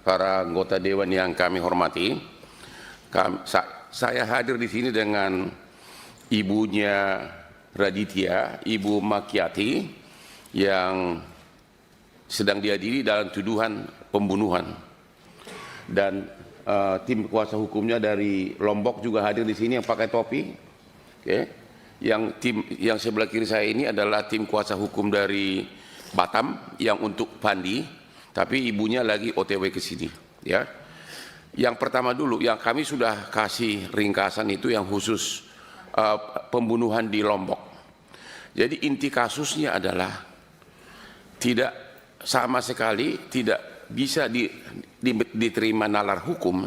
para anggota Dewan yang kami hormati, saya hadir di sini dengan ibunya Raditya, Ibu Makiati, yang sedang diadili dalam tuduhan pembunuhan. Dan tim kuasa hukumnya dari Lombok juga hadir di sini yang pakai topi. Okay. Yang sebelah kiri saya ini adalah tim kuasa hukum dari Batam yang untuk Pandi, tapi ibunya lagi OTW ke sini. Ya. Yang pertama dulu, yang kami sudah kasih ringkasan itu yang khusus pembunuhan di Lombok. Jadi inti kasusnya adalah tidak sama sekali tidak bisa diterima nalar hukum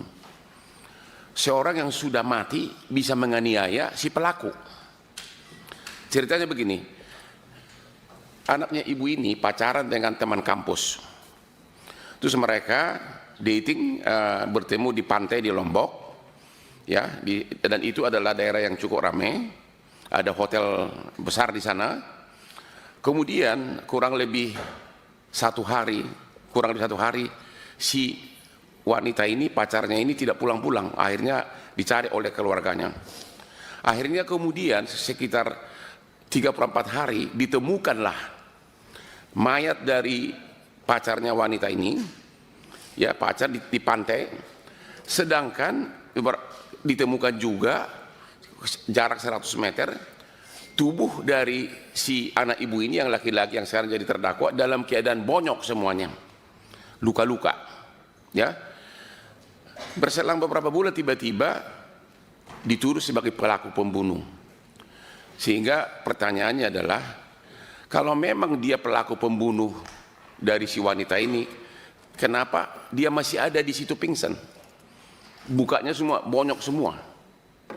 seorang yang sudah mati bisa menganiaya si pelaku. Ceritanya begini, anaknya ibu ini pacaran dengan teman kampus, terus mereka dating, bertemu di pantai di Lombok, ya, dan itu adalah daerah yang cukup ramai, ada hotel besar di sana. Kemudian kurang lebih satu hari si wanita ini, pacarnya ini tidak pulang-pulang, akhirnya dicari oleh keluarganya. Akhirnya kemudian sekitar 34 hari ditemukanlah mayat dari pacarnya wanita ini, ya, pacar di pantai, sedangkan ditemukan juga jarak 100 meter tubuh dari si anak ibu ini yang laki-laki yang sekarang jadi terdakwa dalam keadaan bonyok semuanya, luka-luka, ya. Berselang beberapa bulan tiba-tiba dituduh sebagai pelaku pembunuh. Sehingga pertanyaannya adalah, kalau memang dia pelaku pembunuh dari si wanita ini, kenapa dia masih ada di situ pingsan? Bukanya semua bonyok semua,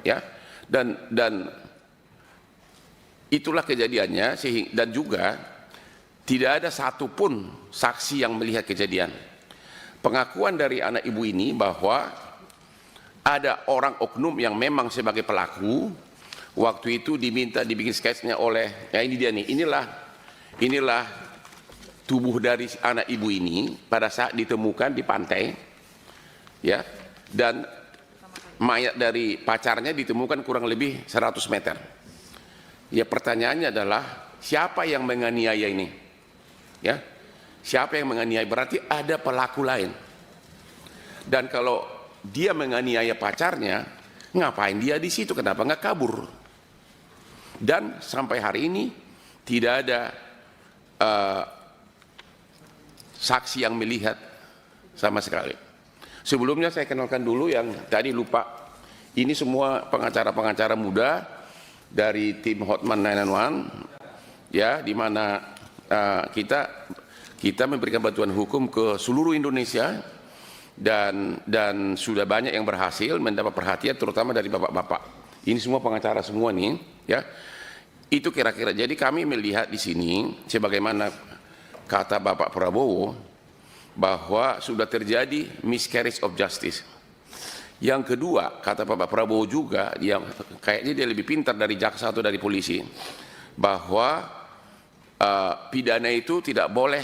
ya. Dan itulah kejadiannya, dan juga tidak ada satupun saksi yang melihat kejadian. Pengakuan dari anak ibu ini bahwa ada orang oknum yang memang sebagai pelaku, waktu itu diminta dibikin sketsnya oleh, ya ini dia nih, inilah tubuh dari anak ibu ini pada saat ditemukan di pantai, ya, dan mayat dari pacarnya ditemukan kurang lebih 100 meter. Ya, pertanyaannya adalah siapa yang menganiaya ini? Ya, siapa yang menganiaya? Berarti ada pelaku lain. Dan kalau dia menganiaya pacarnya, ngapain dia di situ? Kenapa nggak kabur? Dan sampai hari ini tidak ada saksi yang melihat sama sekali. Sebelumnya saya kenalkan dulu yang tadi lupa. Ini semua pengacara-pengacara muda dari tim Hotman 911, ya, di mana kita memberikan bantuan hukum ke seluruh Indonesia, dan sudah banyak yang berhasil mendapat perhatian terutama dari bapak-bapak. Ini semua pengacara semua nih, ya. Itu kira-kira. Jadi kami melihat di sini sebagaimana kata Bapak Prabowo bahwa sudah terjadi miscarriage of justice. Yang kedua, kata Bapak Prabowo juga, dia kayaknya dia lebih pintar dari jaksa atau dari polisi, bahwa pidana itu tidak boleh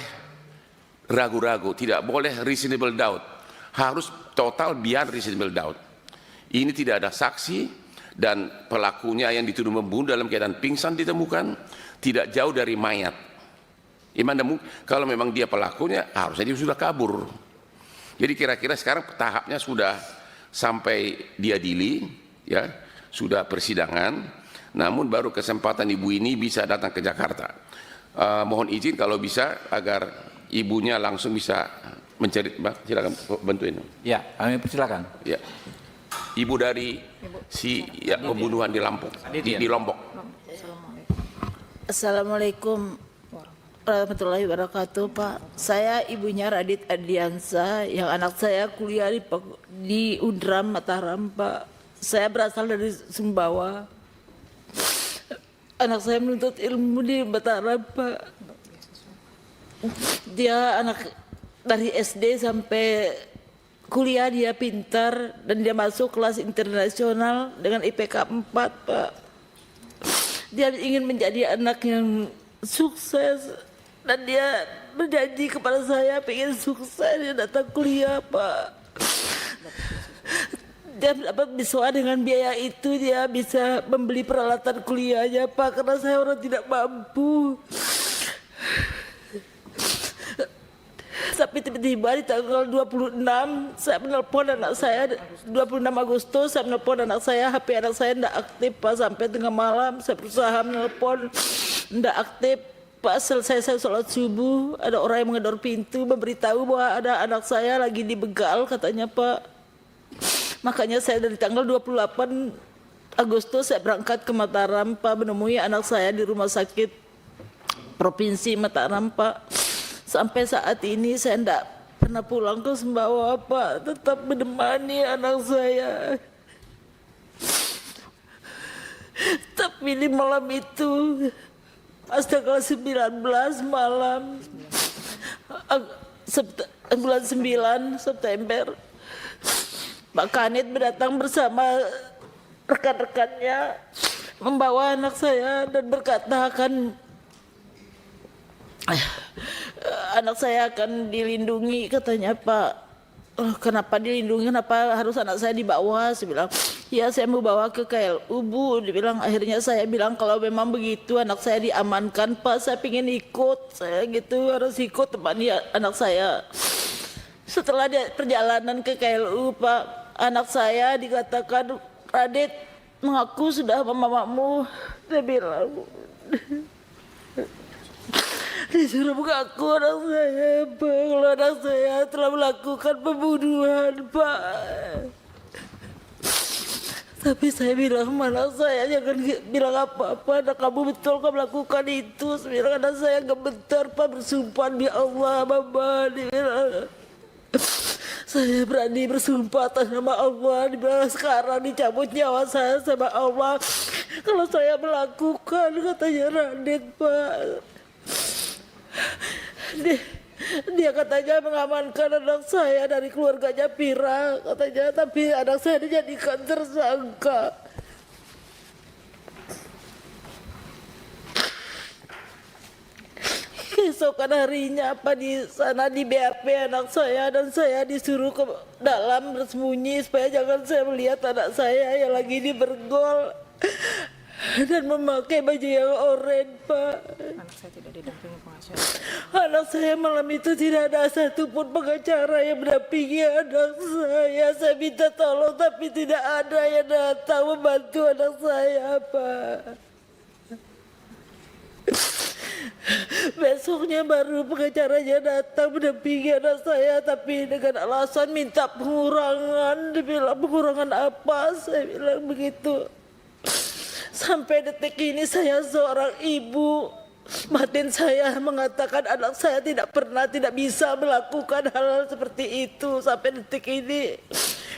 ragu-ragu, tidak boleh reasonable doubt, harus total beyond reasonable doubt. Ini tidak ada saksi, dan pelakunya yang dituduh membunuh dalam keadaan pingsan ditemukan tidak jauh dari mayat. Kalau memang dia pelakunya, harusnya dia sudah kabur. Jadi kira-kira sekarang tahapnya sudah sampai diadili, ya, sudah persidangan, namun baru kesempatan ibu ini bisa datang ke Jakarta. Mohon izin kalau bisa agar ibunya langsung bisa mencari, silakan bantuin. Ya, kami persilakan. Ya. Ibu dari pembunuhan di Lombok. Assalamualaikum warahmatullahi wabarakatuh, Pak. Saya ibunya Radit Ardiansa, yang anak saya kuliah di Undram Mataram, Pak. Saya berasal dari Sumbawa. Anak saya menuntut ilmu di Mataram, Pak. Dia anak dari SD sampai kuliah, dia pintar dan dia masuk kelas internasional dengan IPK 4, Pak. Dia ingin menjadi anak yang sukses dan dia berjanji kepada saya pengen sukses, dia datang kuliah Pak. Dia dapat beasiswa dengan biaya itu, dia bisa membeli peralatan kuliahnya Pak, karena saya orang tidak mampu. Tapi tiba-tiba di tanggal 26 saya menelpon anak saya, 26 Agustus saya menelpon anak saya, HP anak saya tidak aktif Pak, sampai tengah malam saya berusaha menelpon, tidak aktif Pak. Selesai saya sholat subuh, ada orang yang menggedor pintu memberitahu bahwa ada anak saya lagi dibegal katanya Pak. Makanya saya dari tanggal 28 Agustus saya berangkat ke Mataram Pak, menemui anak saya di rumah sakit Provinsi Mataram Pak. Sampai saat ini saya tidak pernah pulang ke Sumbawa Pak, tetap menemani anak saya. Tapi di malam itu, pas tanggal 19 malam, bulan 9 September, Pak Kanit datang bersama rekan-rekannya membawa anak saya dan berkata anak saya akan dilindungi katanya Pak. Kenapa dilindungi, kenapa harus anak saya dibawa? Saya bilang, ya saya mau bawa ke KLU Bu. Dibilang, akhirnya saya bilang kalau memang begitu anak saya diamankan Pak, saya pengen ikut, saya gitu harus ikut temani anak saya. Setelah perjalanan ke KLU Pak, anak saya dikatakan, Radit mengaku sudah mamamu. Dia bilang, disuruh mengaku anak saya Pak, kalau anak saya telah melakukan pembunuhan Pak. Tapi saya bilang sama anak saya, jangan bilang apa-apa, anak kamu betul kamu melakukan itu. Saya bilang anak saya gak bentar Pak, bersumpah di Allah Mama. Dia bilang, saya berani bersumpah atas nama Allah, dibilang sekarang dicabut nyawa saya sama Allah kalau saya melakukan, katanya Radit Pak. Dia katanya mengamankan anak saya dari keluarganya Pira katanya, tapi anak saya dijadikan tersangka. Keesokan harinya apa di sana di BAP anak saya, dan saya disuruh ke dalam bersembunyi supaya jangan saya melihat anak saya yang lagi dibergol dan memakai baju yang oranye Pak. Anak saya tidak didampingi pengacara. Anak saya malam itu tidak ada satupun pengacara yang mendampingi anak saya. Saya minta tolong tapi tidak ada yang datang membantu anak saya Pak. Besoknya baru pengacaranya datang mendampingi anak saya, tapi dengan alasan minta pengurangan. Dibilang pengurangan apa? Saya bilang begitu. Sampai detik ini saya seorang ibu, batin saya mengatakan anak saya tidak bisa melakukan hal seperti itu sampai detik ini.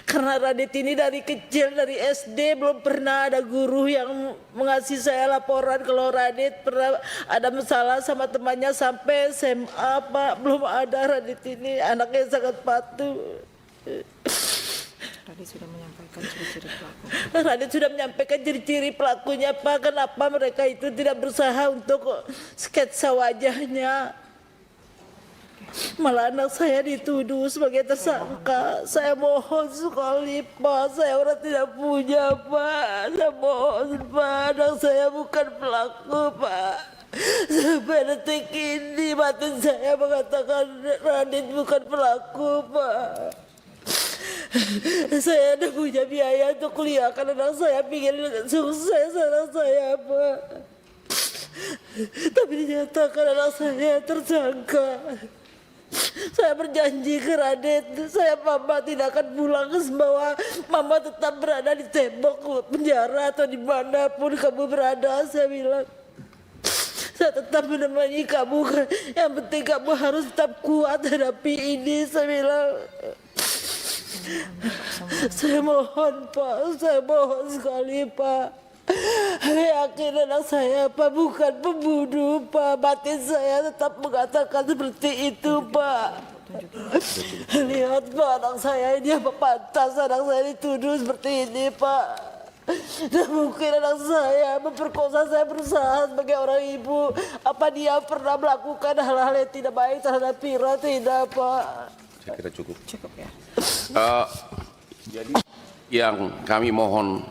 Karena Radit ini dari kecil, dari SD belum pernah ada guru yang mengasih saya laporan kalau Radit pernah ada masalah sama temannya. Sampai SMA Pak, belum ada. Radit ini anaknya sangat patuh. Radit sudah menyampaikan ciri-ciri pelaku. Radit sudah menyampaikan ciri-ciri pelakunya Pak. Kenapa mereka itu tidak berusaha untuk sketsa wajahnya? Malah anak saya dituduh sebagai tersangka. Saya mohon sekali Pak, saya orang tidak punya Pak. Saya mohon Pak, anak saya bukan pelaku Pak. Sampai detik ini batin saya mengatakan Radit bukan pelaku Pak. Saya ada punya biaya untuk kuliahkan anak saya, pengen sukses anak saya Pak. Tapi dinyatakan anak saya tersangka. Saya berjanji ke Radit, Mama tidak akan pulang ke Sumbawa. Mama tetap berada di tembok penjara atau dimanapun kamu berada. Saya bilang, saya tetap menemani kamu. Yang penting kamu harus tetap kuat hadapi ini. Saya bilang, saya mohon Pak, saya mohon sekali Pak. Yakin anak saya Pak bukan pembunuh Pak. Batin saya tetap mengatakan seperti itu Pak. Lihat Pak, anak saya ini apa pantas anak saya dituduh seperti ini Pak. Dan mungkin anak saya memperkosa saya berusaha sebagai orang ibu. Apa dia pernah melakukan hal-hal yang tidak baik terhadap Vira? Tidak, Pak. Saya kira cukup. Cukup ya. Jadi yang kami mohon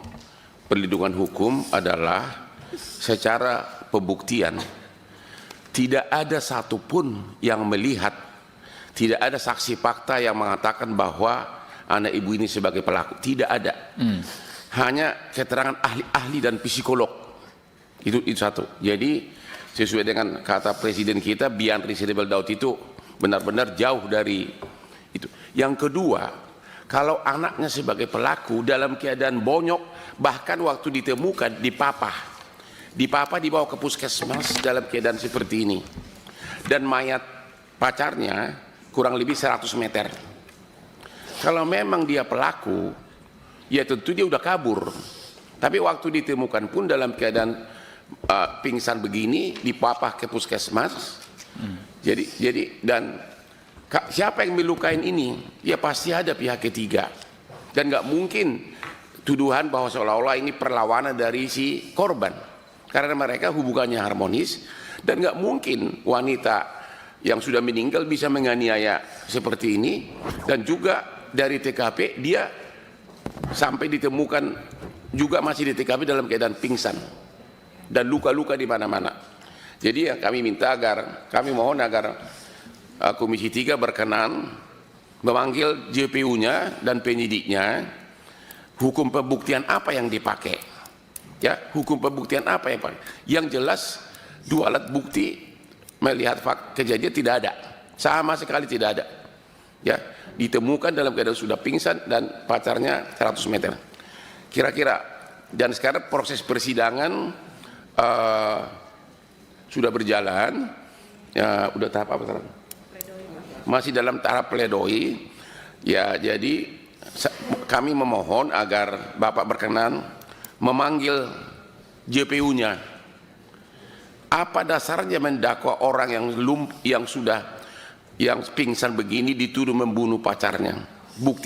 perlindungan hukum adalah secara pembuktian tidak ada satupun yang melihat, tidak ada saksi fakta yang mengatakan bahwa anak ibu ini sebagai pelaku. Tidak ada. Hanya keterangan ahli-ahli dan psikolog. Itu satu. Jadi sesuai dengan kata presiden kita, beyond reasonable doubt itu benar-benar jauh dari itu. Yang kedua, kalau anaknya sebagai pelaku dalam keadaan bonyok, bahkan waktu ditemukan dipapah dibawa ke puskesmas dalam keadaan seperti ini, dan mayat pacarnya kurang lebih 100 meter. Kalau memang dia pelaku, ya tentu dia udah kabur. Tapi waktu ditemukan pun dalam keadaan pingsan begini, dipapah ke puskesmas. Jadi dan siapa yang melukain ini? Ya pasti ada pihak ketiga. Dan nggak mungkin tuduhan bahwa seolah-olah ini perlawanan dari si korban. Karena mereka hubungannya harmonis, dan nggak mungkin wanita yang sudah meninggal bisa menganiaya seperti ini. Dan juga dari TKP dia sampai ditemukan juga masih di TKP dalam keadaan pingsan dan luka-luka di mana-mana. Jadi yang kami minta kami mohon agar Komisi 3 berkenan memanggil JPU-nya dan penyidiknya. Hukum pembuktian apa yang dipakai? Ya, hukum pembuktian apa yang dipakai? Yang jelas dua alat bukti melihat kejadian tidak ada, sama sekali tidak ada. Ya, ditemukan dalam keadaan sudah pingsan dan pacarnya 100 meter. Kira-kira, dan sekarang proses persidangan sudah berjalan. Ya, udah tahap apa sekarang? Masih dalam tahap pledoi. Ya, jadi kami memohon agar Bapak berkenan memanggil JPU-nya. Apa dasarnya mendakwa orang yang pingsan begini dituduh membunuh pacarnya? Bukti